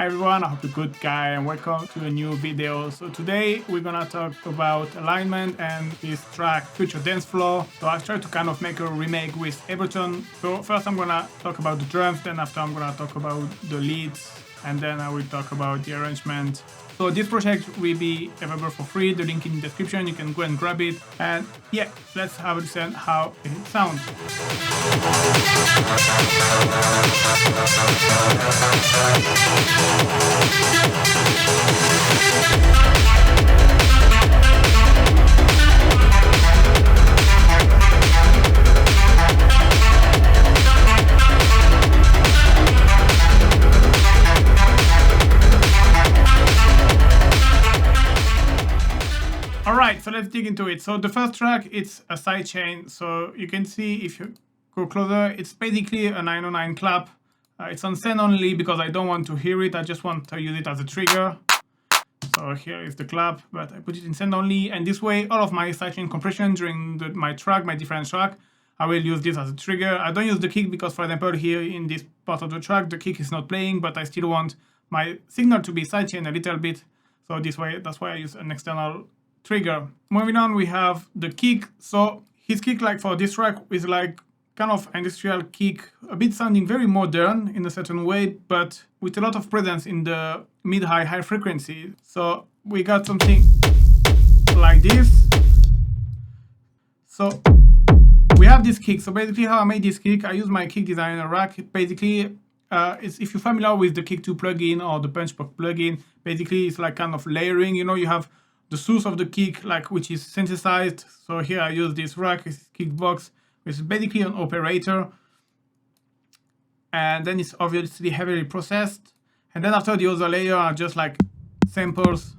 Hi everyone, I hope you're good guy and welcome to a new video. So today we're gonna talk about alignment and this track Future Dancefloor. So I tried to kind of make a remake with Ableton. So first I'm gonna talk about the drums, then after I'm gonna talk about the leads, and then I will talk about the arrangement. So this project will be available for free, the link in the description, you can go and grab it. And yeah, let's have a listen how it sounds. Alright, so let's dig into it. So the first track, it's a sidechain. So you can see if you go closer, it's basically a 909 clap. It's on send only because I don't want to hear it. I just want to use it as a trigger. So here is the clap, but I put it in send only. And this way, all of my sidechain compression during my different track, I will use this as a trigger. I don't use the kick because, for example, here in this part of the track, the kick is not playing, but I still want my signal to be sidechain a little bit. So this way, that's why I use an external trigger. Moving on, we have the kick. So his kick, like for this track, is like kind of industrial kick, a bit sounding very modern in a certain way, but with a lot of presence in the mid-high frequency. So we got something like this. So we have this kick. So basically how I made this kick, I use my kick designer rack. Basically, it's, if you're familiar with the Kick2 plugin or the Perc plugin, basically it's like kind of layering. You know, you have the source of the kick, like which is synthesized. So here I use this rack, this kick box, which is basically an operator. And then it's obviously heavily processed. And then after, the other layer are just like samples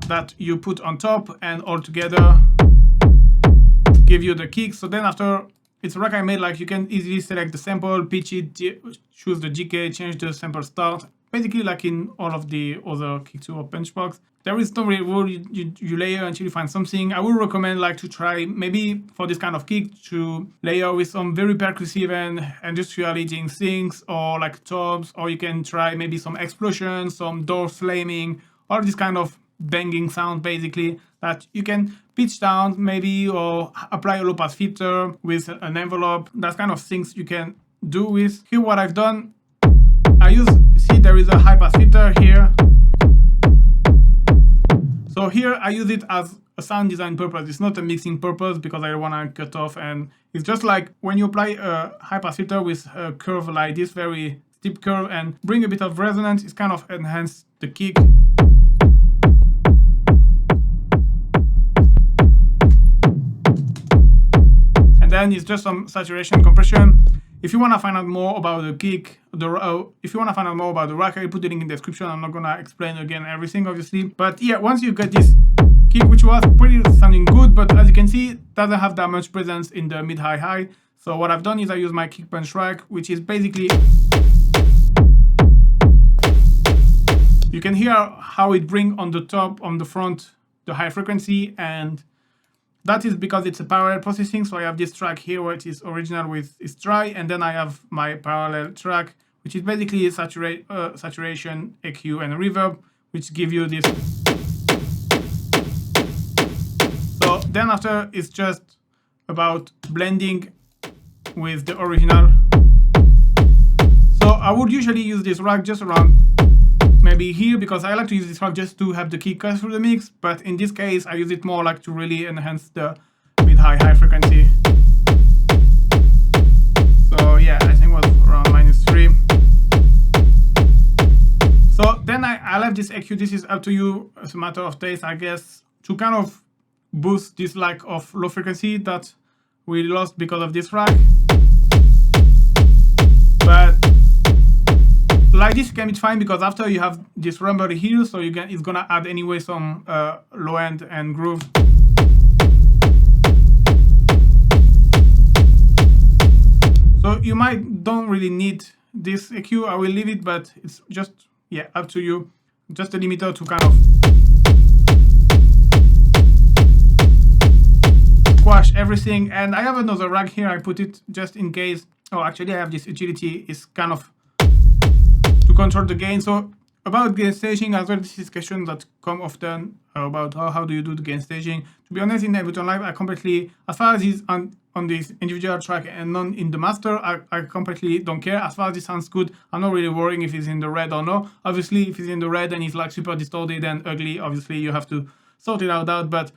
that you put on top and all together give you the kick. So then after, it's a rack I made, like you can easily select the sample, pitch it, choose the GK, change the sample start. Basically like in all of the other Kick2 or Benchbox. There is no real rule, you layer until you find something. I would recommend like to try, maybe for this kind of kick, to layer with some very percussive and industrial leading things, or like toms, or you can try maybe some explosions, some door flaming, all this kind of banging sound basically that you can pitch down maybe, or apply a low pass filter with an envelope. That's kind of things you can do with. Here what I've done, see there is a high pass filter here. So here I use it as a sound design purpose. It's not a mixing purpose because I want to cut off, and it's just like when you apply a high pass filter with a curve like this, very steep curve, and bring a bit of resonance, it's kind of enhance the kick. And then it's just some saturation compression. If you want to find out more about the kick, if you want to find out more about the rack, I'll put the link in the description. I'm not going to explain again everything, obviously. But yeah, once you get this kick, which was pretty sounding good, but as you can see, it doesn't have that much presence in the mid-high. So what I've done is I use my kick punch rack, which is basically, you can hear how it brings on the top, on the front, the high frequency, and that is because it's a parallel processing. So I have this track here where it is original with its dry, and then I have my parallel track, which is basically a saturation, EQ, and reverb, which give you this. So then after, it's just about blending with the original. So I would usually use this rack just around maybe here, because I like to use this rack just to have the kick cut through the mix, but in this case I use it more like to really enhance the mid-high frequency. So yeah, I think it was around -3. So then I left this EQ, this is up to you, as a matter of taste I guess, to kind of boost this lack of low frequency that we lost because of this rack. But like this can be fine, because after you have this rumble here, so it's gonna add anyway some low end and groove. So you don't really need this EQ. I will leave it, but it's just, yeah, up to you. Just a limiter to kind of squash everything. And I have another rack here. I put it just in case. Oh, actually I have this utility. It's kind of to to control the gain. So about gain staging as well, this is a question that come often about how do you do the gain staging. To be honest, in Ableton Live, I completely, as far as it's on this individual track and none in the master, I completely don't care. As far as it sounds good, I'm not really worrying if it's in the red or no. Obviously, if it's in the red and it's like super distorted and ugly, obviously you have to sort it out. But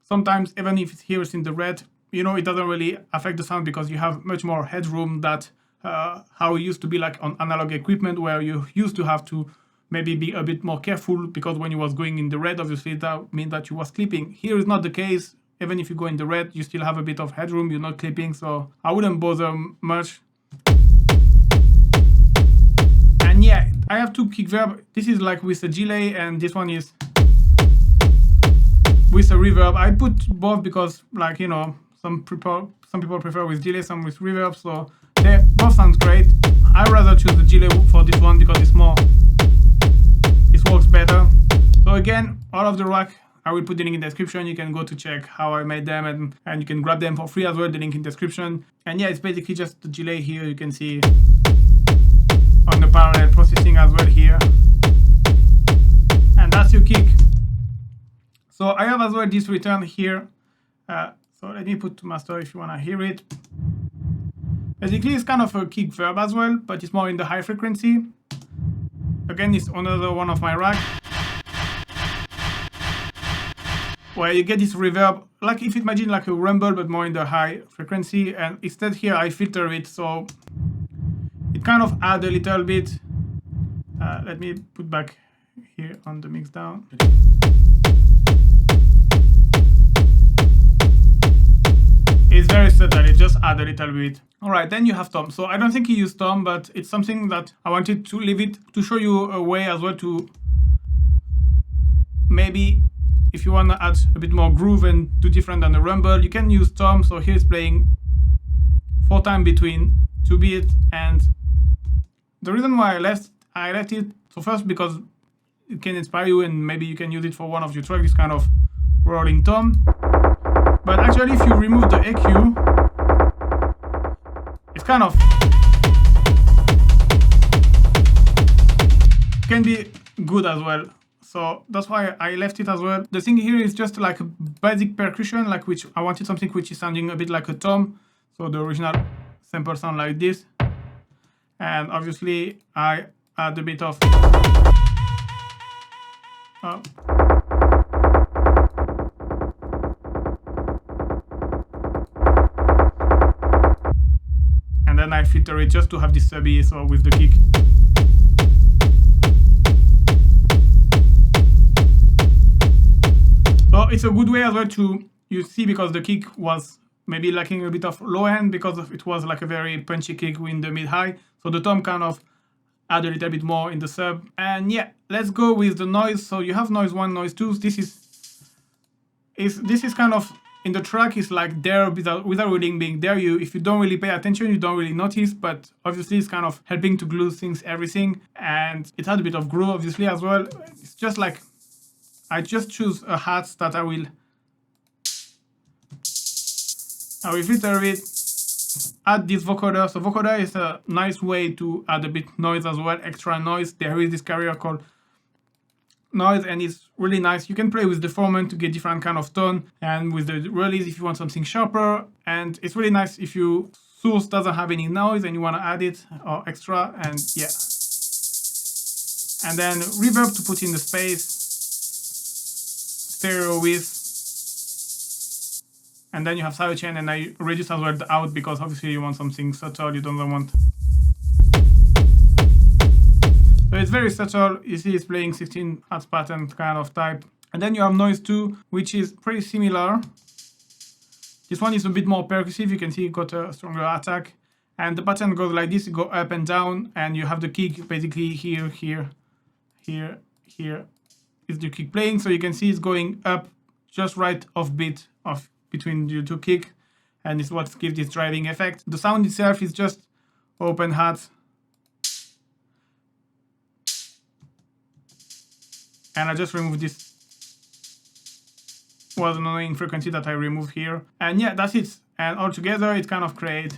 sometimes, even if it's here it's in the red, you know, it doesn't really affect the sound because you have much more headroom that how it used to be like on analog equipment, where you used to have to maybe be a bit more careful because when you was going in the red, obviously that means that you was clipping. Here is not the case. Even if you go in the red, you still have a bit of headroom, you're not clipping, so I wouldn't bother much. And yeah, I have two kick verb. This is like with a delay, and this one is with a reverb. I put both because, like, you know, some people prefer with delay, some with reverb, so they both sound great. I rather choose the delay for this one because it works better. So again, all of the rack, I will put the link in the description. You can go to check how I made them, and you can grab them for free as well, the link in the description. And yeah, it's basically just the delay here. You can see on the parallel processing as well here. And that's your kick. So I have as well this return here. So let me put to master if you want to hear it. Basically, it's kind of a kick verb as well, but it's more in the high frequency. Again, it's another one of my racks, where you get this reverb, like if you imagine like a rumble, but more in the high frequency. And instead here I filter it, so it kind of add a little bit. Let me put back here on the Mixdown. It's very subtle, it just add a little bit. Alright, then you have tom. So I don't think he used tom, but it's something that I wanted to leave it to show you a way as well to maybe, if you want to add a bit more groove and do different than the rumble, you can use tom. So here it's playing 4 times between 2 beats, and the reason why I left it, so first because it can inspire you and maybe you can use it for one of your tracks, this kind of rolling tom. But actually, if you remove the EQ, it's kind of can be good as well. So that's why I left it as well. The thing here is just like a basic percussion, like which I wanted something which is sounding a bit like a tom. So the original sample sound like this. And obviously I add a bit of and then I filter it just to have this subby, so with the kick. So it's a good way as well to, you see, because the kick was maybe lacking a bit of low end because it was like a very punchy kick in the mid-high. So the tom kind of add a little bit more in the sub. And yeah, let's go with the noise. So you have noise 1, noise 2. This is kind of in the track, is like there without really being there. If you don't really pay attention, you don't really notice, but obviously it's kind of helping to glue everything. And it had a bit of groove obviously as well. It's just like, I just choose a hat that I will filter it, add this vocoder. So vocoder is a nice way to add a bit noise as well, extra noise. There is this carrier called noise, and it's really nice. You can play with the deformant to get different kind of tone, and with the release if you want something sharper. And it's really nice if your source doesn't have any noise and you want to add it or extra. And yeah, and then reverb to put in the space, stereo width, and then you have sidechain, and I reduce as well the out because obviously you want something subtle, you don't want. So it's very subtle. You see it's playing 16 Hz pattern kind of type. And then you have noise 2, which is pretty similar. This one is a bit more percussive. You can see it got a stronger attack. And the pattern goes like this, you go up and down, and you have the kick basically here, here, here, here is the kick playing. So you can see it's going up just right off beat of between the two kick, and it's what gives this driving effect. The sound itself is just open hat. And I just removed this, was an annoying frequency that I removed here. And yeah, that's it. And all together it kind of creates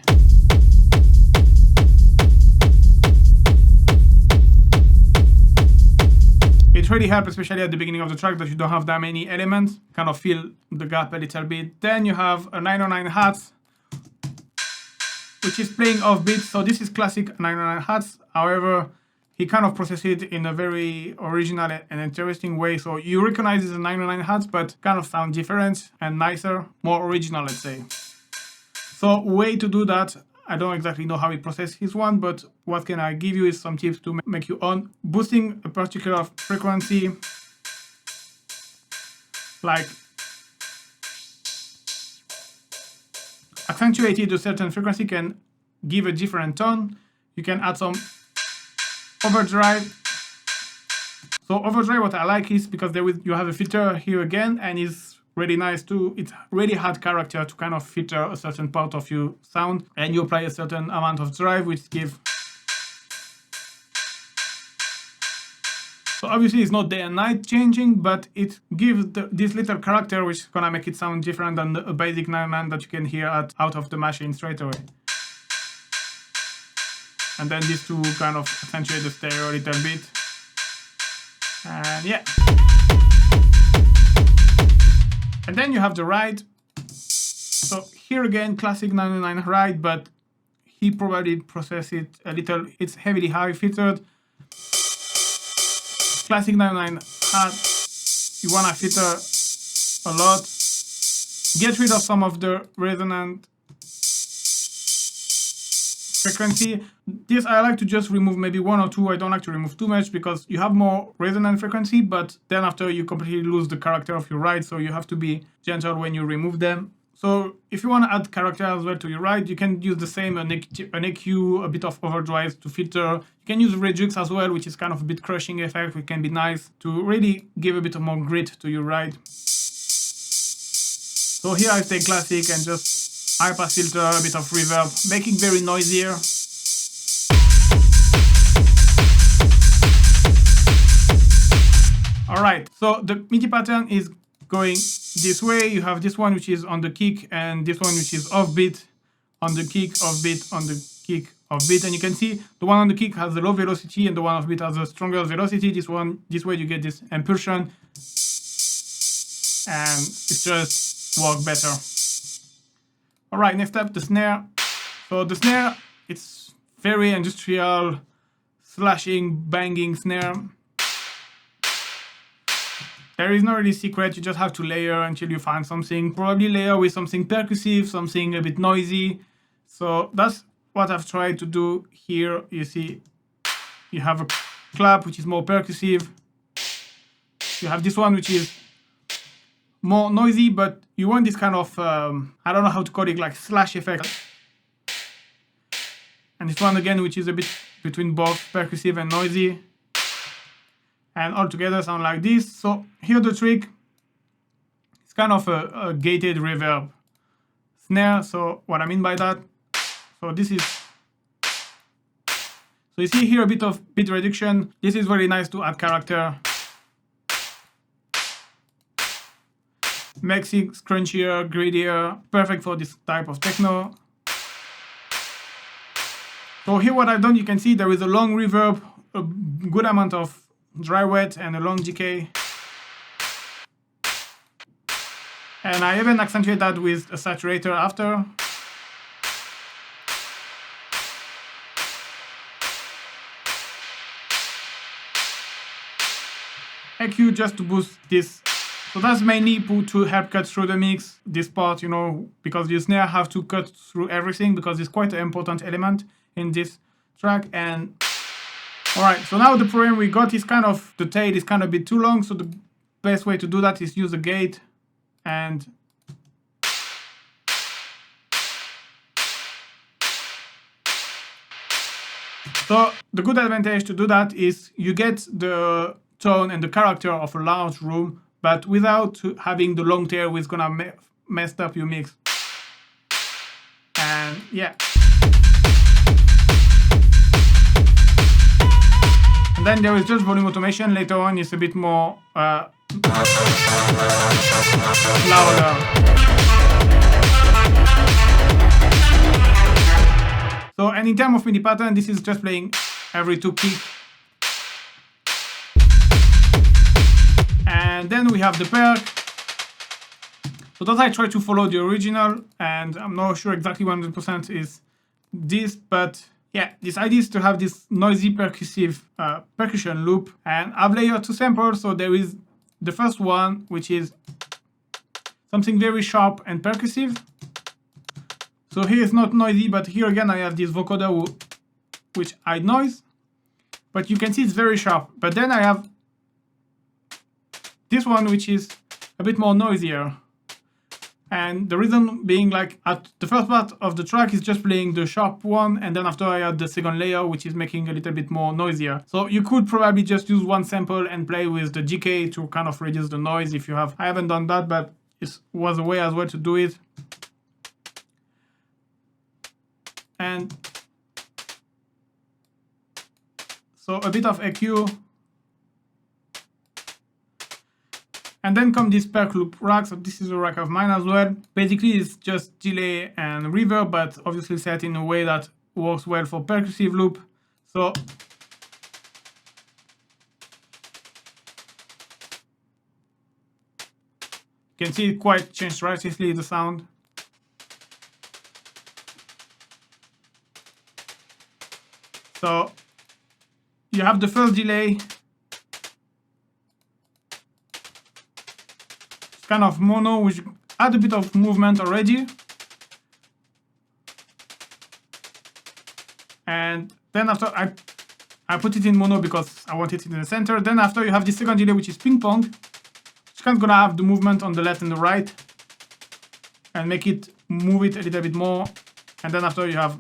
It really helps, especially at the beginning of the track, that you don't have that many elements, kind of fill the gap a little bit. Then you have a 909 Hz, which is playing offbeat. So this is classic 909 Hz. However, he kind of processes it in a very original and interesting way. So you recognize it's a 909 Hz, but kind of sound different and nicer, more original, let's say. So way to do that, I don't exactly know how he processes his one, but what can I give you is some tips to make you on. Boosting a particular frequency, like accentuated a certain frequency can give a different tone. You can add some overdrive. So overdrive, what I like is because you have a filter here again, and it's really nice too. It's really hard character to kind of filter a certain part of your sound, and you apply a certain amount of drive, which gives. So obviously it's not day and night changing, but it gives this little character which is gonna make it sound different than a basic 909 that you can hear out of the machine straight away. And then these two kind of accentuate the stereo a little bit. And yeah. And then you have the ride. So here again, classic 909 ride, but he probably processed it a little. It's heavily high filtered. Classic 909 Hz, you wanna filter a lot. Get rid of some of the resonant frequency. This I like to just remove maybe one or two. I don't like to remove too much because you have more resonant frequency, but then after you completely lose the character of your ride, so you have to be gentle when you remove them. So if you want to add character as well to your ride, you can use the same, an EQ, a bit of overdrive to filter. You can use Redux as well, which is kind of a bit crushing effect, which can be nice to really give a bit of more grit to your ride. So here I stay classic and just high pass filter, a bit of reverb, making very noisier. Alright, so the MIDI pattern is going this way. You have this one which is on the kick and this one which is offbeat, on the kick, offbeat, on the kick, offbeat. And you can see the one on the kick has a low velocity and the one offbeat has a stronger velocity. This way you get this impulsion and it just works better. Alright, next up the snare. So the snare, it's very industrial, slashing, banging snare. There is no really secret, you just have to layer until you find something. Probably layer with something percussive, something a bit noisy. So that's what I've tried to do here. You see, you have a clap which is more percussive. You have this one which is more noisy, but you want this kind of, I don't know how to call it, like slash effect. And this one again, which is a bit between both percussive and noisy. And all together sound like this. So here the trick, it's kind of a gated reverb snare. So what I mean by that, so this is, so you see here a bit of bit reduction. This is very nice to add character. Makes it crunchier, grittier, perfect for this type of techno. So here what I've done, you can see there is a long reverb, a good amount of dry wet and a long decay. And I even accentuate that with a saturator after. EQ just to boost this. So that's mainly put to help cut through the mix, this part, you know, because the snare have to cut through everything because it's quite an important element in this track. And alright, so now the problem we got is kind of, the tail is kind of a bit too long, so the best way to do that is use a gate and so the good advantage to do that is you get the tone and the character of a large room, but without having the long tail which is gonna mess up your mix. And yeah. And then there is just volume automation. Later on, it's a bit more louder. So, and in terms of MIDI pattern, this is just playing every two kick. And then we have the Perc. So that I try to follow the original, and I'm not sure exactly 100% is this, but yeah, this idea is to have this noisy percussive percussion loop, and I've layered 2 samples. So there is the first one, which is something very sharp and percussive. So here it's not noisy, but here again I have this vocoder which hide noise, but you can see it's very sharp. But then I have this one which is a bit more noisier. And the reason being, like, at the first part of the track is just playing the sharp one, and then after I add the second layer, which is making a little bit more noisier. So you could probably just use one sample and play with the GK to kind of reduce the noise if you have. I haven't done that, but it was a way as well to do it. And so a bit of EQ. And then come this Perc loop rack. So this is a rack of mine as well. Basically, it's just delay and reverb, but obviously set in a way that works well for percussive loop. So you can see it quite changed drastically, the sound. So you have the first delay. Kind of mono, which had a bit of movement already. And then after I put it in mono because I want it in the center. Then after you have the second delay, which is ping pong, which kind of gonna have the movement on the left and the right and make it move it a little bit more. And then after you have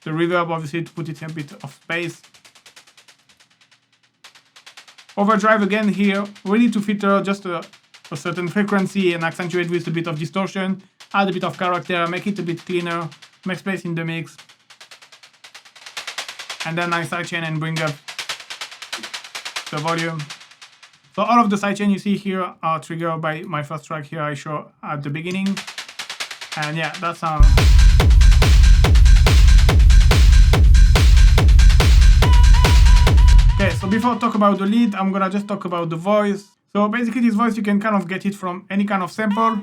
the reverb, obviously, to put it in a bit of space. Overdrive again here, really to filter just a certain frequency and accentuate with a bit of distortion, add a bit of character, make it a bit cleaner, make space in the mix. And then I sidechain and bring up the volume. So all of the sidechain you see here are triggered by my first track here I show at the beginning. And yeah, that sound. Okay, so before I talk about the lead, I'm gonna just talk about the voice. So basically this voice, you can kind of get it from any kind of sample.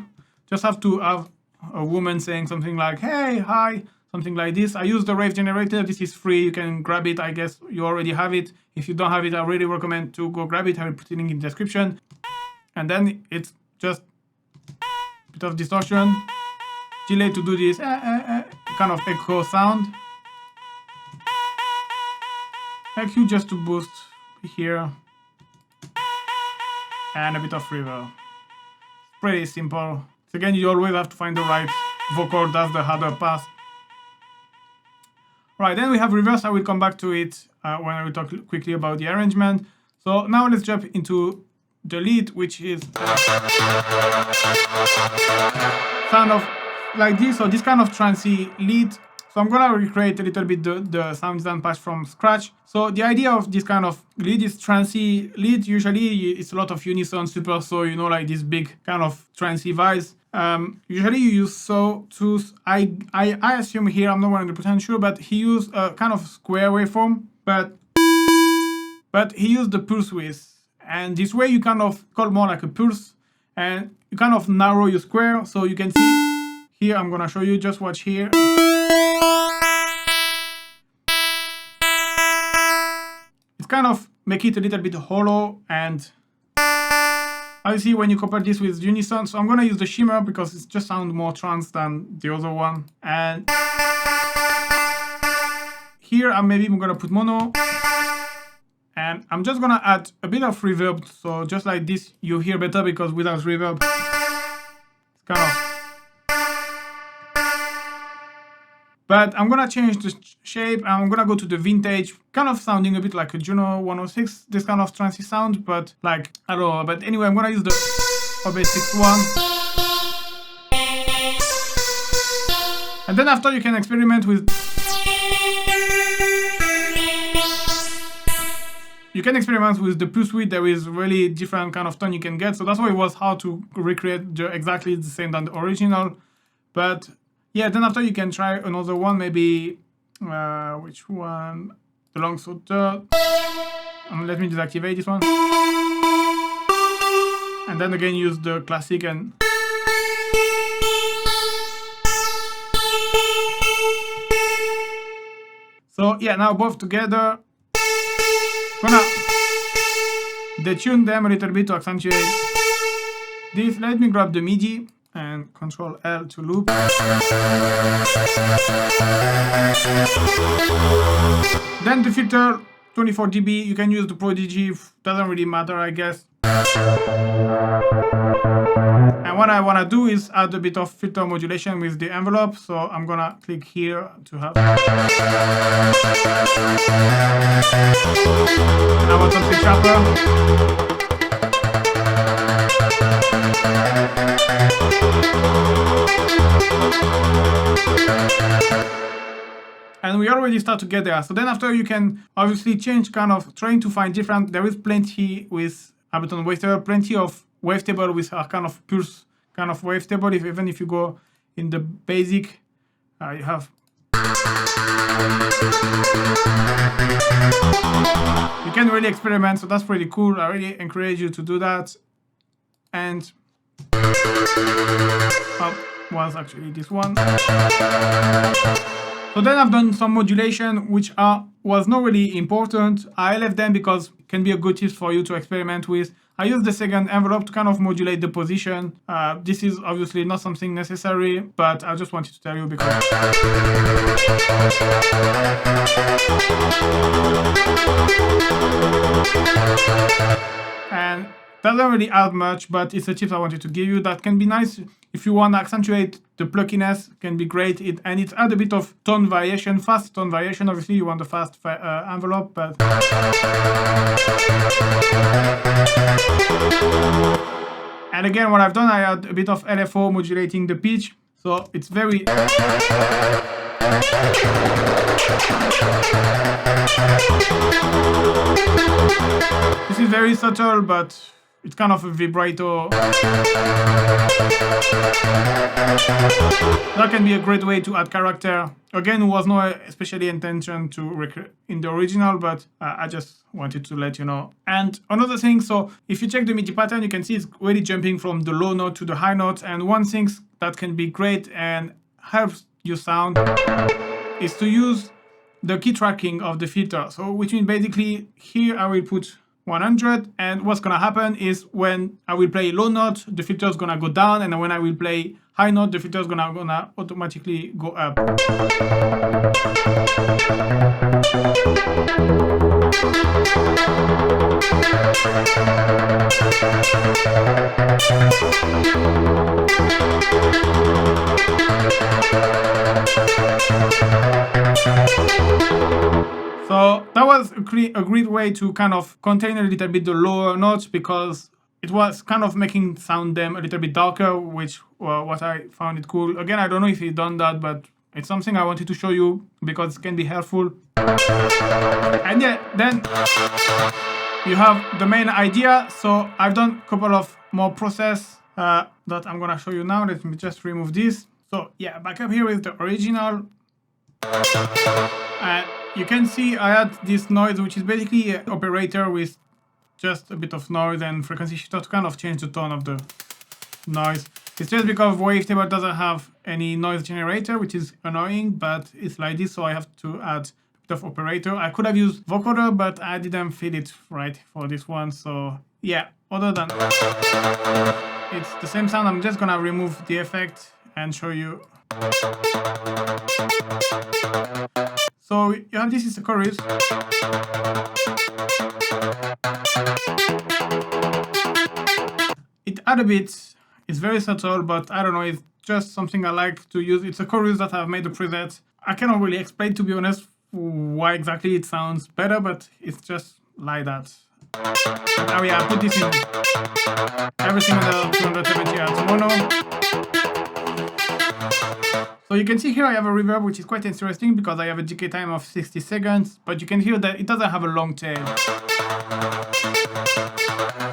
Just have to have a woman saying something like, hey, hi, something like this. I use the rave generator. This is free. You can grab it. I guess you already have it. If you don't have it, I really recommend to go grab it. I will put it in the description. And then it's just a bit of distortion. Delay to do this kind of echo sound. EQ just to boost here, and a bit of reverb. Pretty simple. So again, you always have to find the right vocal. That's the harder part. Right, then we have reverse. I will come back to it when I will talk quickly about the arrangement. So now let's jump into the lead, which is sound of like this. So this kind of trancey lead. So I'm gonna recreate a little bit the sound design patch from scratch. So the idea of this kind of lead is trancey lead. Usually it's a lot of unison, super saw, you know, like this big kind of trancey vibes. Usually you use sawtooth. I assume here, I'm not 100% sure, but he used a kind of square waveform, but he used the pulse width. And this way you kind of call more like a pulse, and you kind of narrow your square. So you can see here, I'm gonna show you, just watch here. Kind of make it a little bit hollow, and obviously when you compare this with unison, so I'm gonna use the shimmer because it just sounds more trance than the other one. And here I'm gonna put mono, and I'm just gonna add a bit of reverb. So just like this, you hear better, because without reverb, it's kind of. But I'm gonna change the shape, and I'm gonna go to the vintage, kind of sounding a bit like a Juno 106, this kind of trancey sound, but like, I don't know. But anyway, I'm gonna use the OB61. And then after, you can experiment with... You can experiment with the plus width. There is really different kind of tone you can get. So that's why it was hard to recreate exactly the same than the original. But... yeah, then after you can try another one, maybe, which one? The long saw third. Let me deactivate this one. And then again use the classic and so yeah, now both together. Gonna detune them a little bit to accentuate this. Let me grab the MIDI and Control L to loop. Then the filter 24 dB. You can use the Prodigy, doesn't really matter, I guess. And what I want to do is add a bit of filter modulation with the envelope, so I'm gonna click here to have. I want something sharper. And we already start to get there. So then after you can obviously change, kind of trying to find different. There is plenty with Ableton Wavetable, plenty of wavetable with a kind of pulse kind of wavetable. Even if you go in the basic, you have. You can really experiment, so that's pretty cool. I really encourage you to do that. And was actually this one. So then I've done some modulation, which was not really important. I left them because it can be a good tip for you to experiment with. I used the second envelope to kind of modulate the position. This is obviously not something necessary, but I just wanted to tell you because. And doesn't really add much, but it's a tip I wanted to give you. That can be nice if you want to accentuate the pluckiness. Can be great. And it adds a bit of tone variation, fast tone variation. Obviously, you want the fast envelope, but. And again, what I've done, I add a bit of LFO modulating the pitch, so it's very. This is very subtle, but it's kind of a vibrato. That can be a great way to add character. Again, it was not especially intention to recreate in the original, but I just wanted to let you know. And another thing, so if you check the MIDI pattern, you can see it's really jumping from the low note to the high note. And one thing that can be great and helps you sound is to use the key tracking of the filter. So which means basically here I will put 100, and what's gonna happen is when I will play low note, the filter is gonna go down, and when I will play high note, the filter is gonna automatically go up. So that was a great way to kind of contain a little bit the lower notes, because it was kind of making sound them a little bit darker, which what I found it cool. Again, I don't know if he's done that, but it's something I wanted to show you because it can be helpful. And yeah, then you have the main idea. So I've done a couple of more process that I'm gonna show you now. Let me just remove this. So yeah, back up here with the original. You can see I had this noise, which is basically an operator with just a bit of noise and frequency shifter to kind of change the tone of the noise. It's just because Wavetable doesn't have any noise generator, which is annoying, but it's like this, so I have to add a bit of operator. I could have used vocoder, but I didn't feel it right for this one, so yeah, other than it's the same sound, I'm just gonna remove the effect and show you. So you have this is the chorus. It adds a bit, it's very subtle, but I don't know, it's just something I like to use. It's a chorus that I've made a preset. I cannot really explain, to be honest, why exactly it sounds better, but it's just like that. Now yeah, I put this in everything in the 270 Hz mono. So you can see here I have a reverb, which is quite interesting because I have a decay time of 60 seconds, but you can hear that it doesn't have a long tail.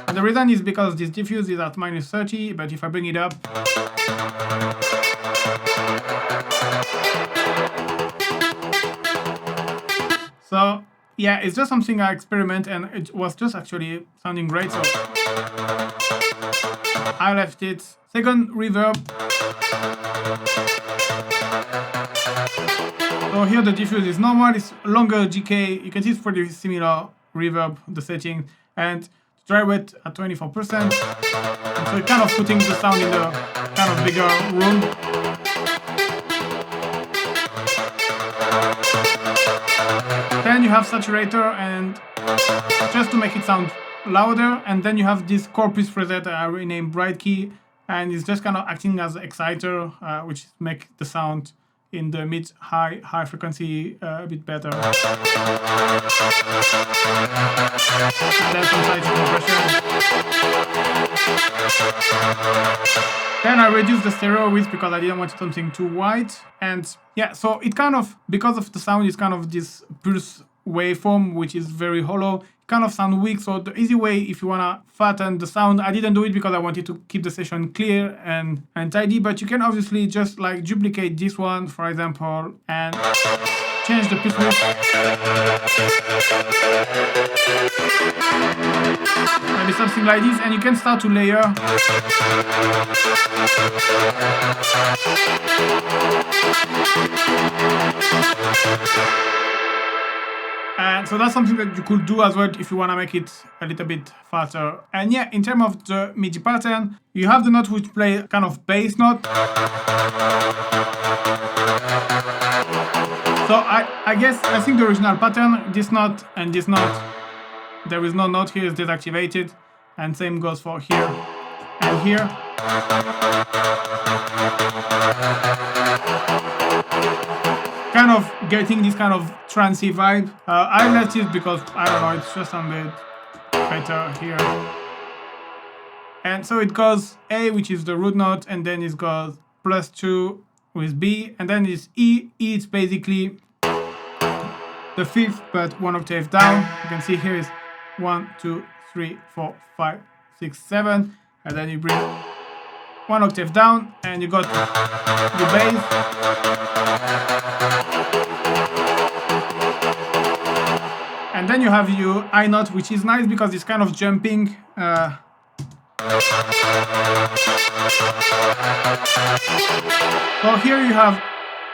And the reason is because this diffuse is at -30, but if I bring it up, so yeah, it's just something I experiment, and it was just actually sounding great. So I left it. Second reverb. So here the diffuse is normal, it's longer GK. You can see it's pretty similar reverb, the setting, and dry wet at 24%. And so it's kind of putting the sound in a kind of bigger room. Then you have saturator, and just to make it sound louder, and then you have this corpus preset I renamed Bright Key, and it's just kind of acting as exciter, which make the sound in the mid-high frequency a bit better. And then some side compression. Then I reduced the stereo width because I didn't want something too white. And yeah, so it kind of, because of the sound, it's kind of this pulse waveform, which is very hollow. Kind of sound weak, so the easy way, if you wanna fatten the sound, I didn't do it because I wanted to keep the session clear and tidy, but you can obviously just like duplicate this one, for example, and change the pitch width. Maybe something like this, and you can start to layer. And so that's something that you could do as well if you want to make it a little bit faster. And yeah, in terms of the MIDI pattern, you have the note which play kind of bass note. So I think the original pattern, this note and this note, there is no note here, it's deactivated. And same goes for here and here. Kind of getting this kind of trancey vibe. I left it because, I don't know, it's just a bit better here. And so it goes A, which is the root note, and then it goes +2 with B, and then it's E. E is basically the fifth, but 1 octave down. You can see here is 1, 2, 3, 4, 5, 6, 7, and then you bring 1 octave down, and you got the bass. And then you have your I note, which is nice because it's kind of jumping. So here you have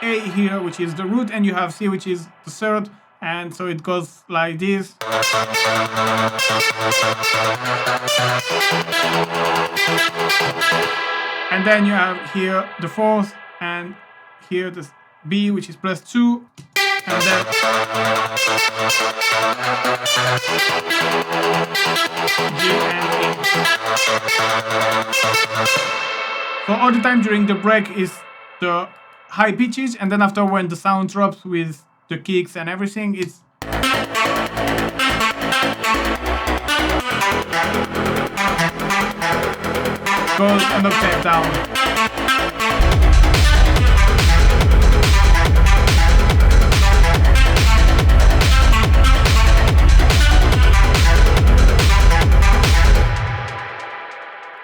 A here, which is the root, and you have C, which is the third. And so it goes like this. And then you have here the fourth, and here the B, which is +2. And then G and E. So all the time during the break is the high pitches, and then after, when the sound drops with the kicks and everything, it's goes an octave down.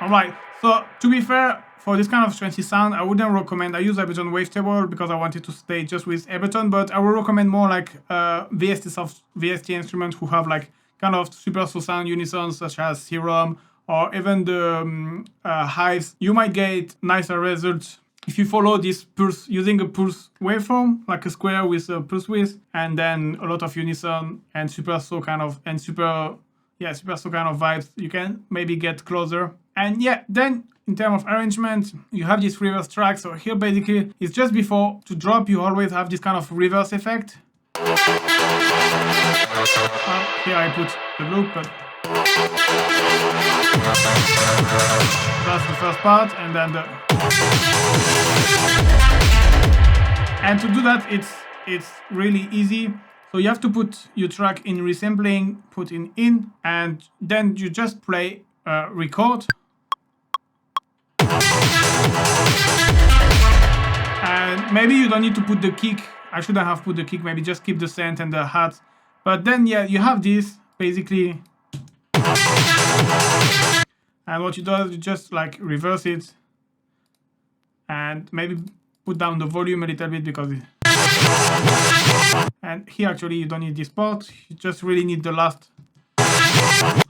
Alright, so to be fair, for this kind of trancey sound, I wouldn't recommend. I use Ableton Wavetable because I wanted to stay just with Ableton, but I would recommend more like VST instruments who have like kind of super slow sound unisons such as Serum, or even the Hives. You might get nicer results if you follow this pulse, using a pulse waveform, like a square with a pulse width, and then a lot of unison and super slow kind of, and super slow kind of vibes. You can maybe get closer. And yeah, then in terms of arrangement, you have this reverse track. So here basically, it's just before to drop, you always have this kind of reverse effect. Well, here I put the loop, but that's the first part, and then the... And to do that, it's really easy. So you have to put your track in resampling, put in, and then you just play record. And maybe you don't need to put the kick. I shouldn't have put the kick, maybe just keep the synth and the hat. But then, yeah, you have this, basically. And what you do is you just like reverse it. And maybe put down the volume a little bit because it... And here actually you don't need this part, you just really need the last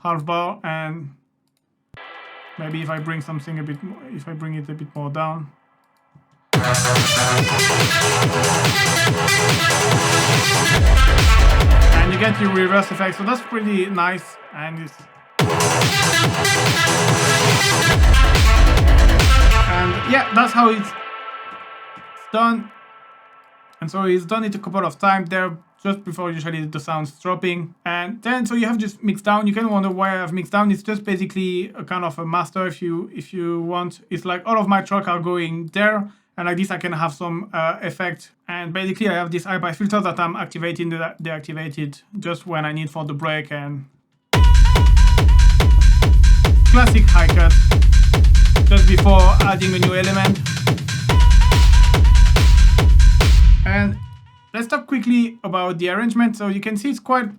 half bar. And maybe if I bring something a bit more, if I bring it a bit more down. And you get your reverse effect, so that's pretty nice. And it's yeah, that's how it's done. And so he's done it a couple of times there, just before usually the sound's dropping. And then so you have just Mixdown. You can wonder why I have Mixdown. It's just basically a kind of a master if you want. It's like all of my tracks are going there, and like this I can have some effect. And basically I have this high pass filter that I'm activating, deactivated just when I need for the break. And classic high cut just before adding a new element. And let's talk quickly about the arrangement. So you can see it's quite,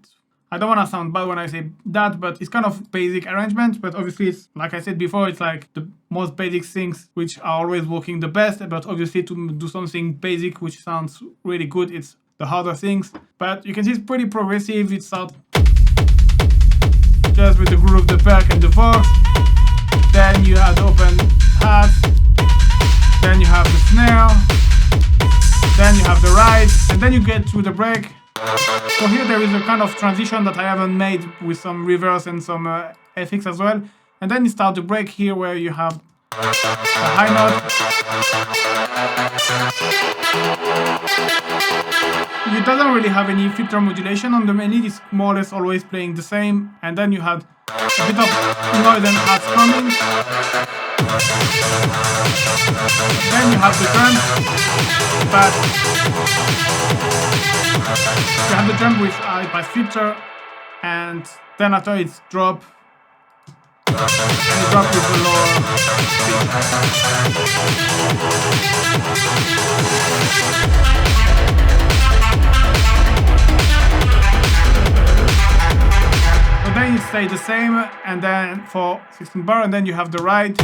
I don't want to sound bad when I say that, but it's kind of basic arrangement. But obviously, it's, like I said before, it's like the most basic things which are always working the best. But obviously, to do something basic which sounds really good, it's the harder things. But you can see it's pretty progressive. It starts just with the groove, the perc, and the vox. Then you have the open hats. Then you have the snare. Then you have the ride, and then you get to the break. So here there is a kind of transition that I haven't made with some reverse and some FX as well. And then you start the break here where you have a high note. It doesn't really have any filter modulation on the melody, it's more or less always playing the same. And then you had a bit of noise and hats coming. Then you have the drum, but you have the drum with high pass filter, and then after it's drop, and you drop with the lower speed. So then it stays the same, and then for 16 bar, and then you have the ride.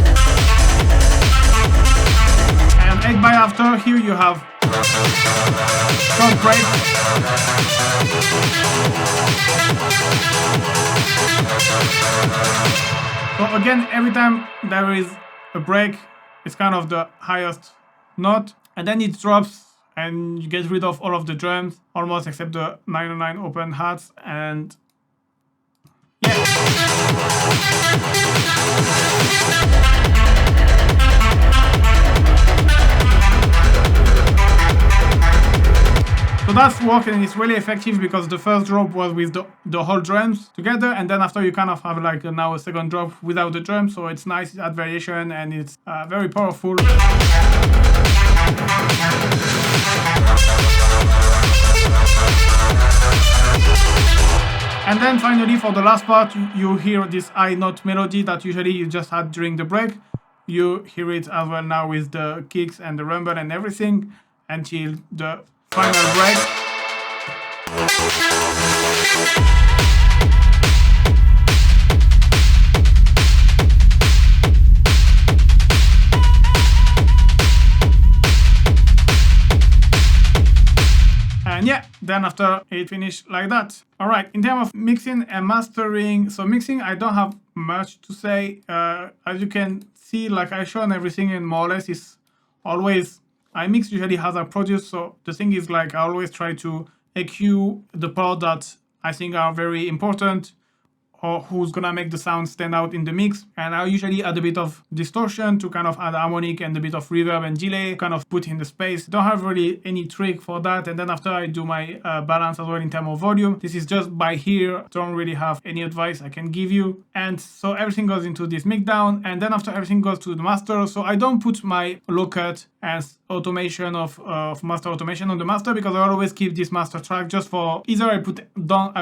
And 8 bar after, here you have short break. So again, every time there is a break, it's kind of the highest note, and then it drops and you get rid of all of the drums, almost except the 909 open hats. And yeah. So that's working, and it's really effective because the first drop was with the whole drums together, and then after you kind of have like now a second drop without the drums, so it's nice, it adds variation, and it's very powerful. And then finally for the last part, you hear this high note melody that usually you just had during the break. You hear it as well now with the kicks and the rumble and everything until the final break. And yeah, then after it finished like that. Alright, in terms of mixing and mastering, so mixing I don't have much to say. As you can see, like I shown everything, and more or less is always, I mix usually as I produce, so the thing is like I always try to EQ the part that I think are very important or who's gonna make the sound stand out in the mix. And I usually add a bit of distortion to kind of add harmonic and a bit of reverb and delay, kind of put in the space. Don't have really any trick for that. And then after I do my balance as well in terms of volume. This is just by ear. Don't really have any advice I can give you. And so everything goes into this Mixdown, and then after everything goes to the master. So I don't put my low cut as automation of master automation on the master, because I always keep this master track just for either I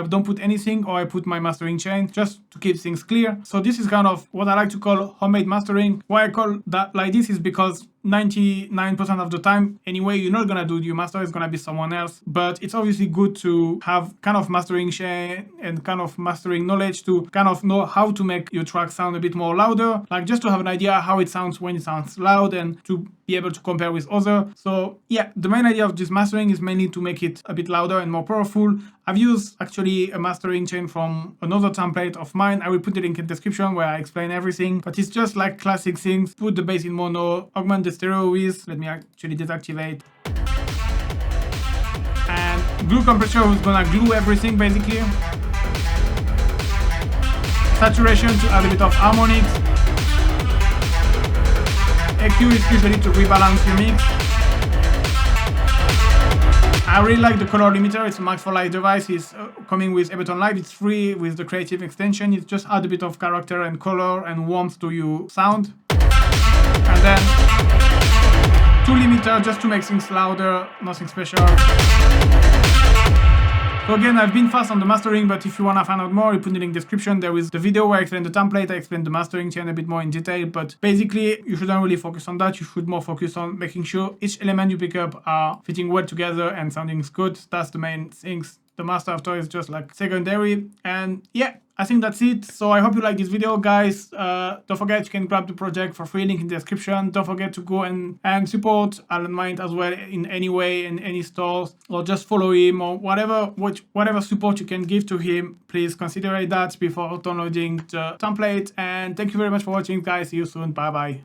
don't put anything, or I put my mastering chain just to keep things clear. So this is kind of what I like to call homemade mastering. Why I call that like this is because 99% of the time anyway, you're not gonna do your master, it's gonna be someone else. But it's obviously good to have kind of mastering share and kind of mastering knowledge to kind of know how to make your track sound a bit more louder, like just to have an idea how it sounds when it sounds loud and to be able to compare with other. So yeah, the main idea of this mastering is mainly to make it a bit louder and more powerful. I've used actually a mastering chain from another template of mine. I will put the link in the description where I explain everything, but it's just like classic things. Put the bass in mono, augment the stereo with, let me actually deactivate, and glue compressor who's gonna glue everything basically. Saturation to add a bit of harmonics. EQ is usually to rebalance your mix. I really like the color limiter. It's a Max for Live device. It's coming with Ableton Live. It's free with the creative extension. It just adds a bit of character and color and warmth to your sound. And then 2 limiter just to make things louder, nothing special. So again, I've been fast on the mastering, but if you want to find out more, you put the link in the description. There is the video where I explain the template, I explain the mastering chain a bit more in detail, but basically you shouldn't really focus on that. You should more focus on making sure each element you pick up are fitting well together and sounding good. That's the main things. The master after is just like secondary. And yeah, I think that's it. So I hope you like this video, guys. Don't forget you can grab the project for free, link in the description. Don't forget to go and support Alan Mind as well in any way, in any stores, or just follow him or whatever support you can give to him. Please consider that before downloading the template. And thank you very much for watching, guys. See you soon. Bye bye.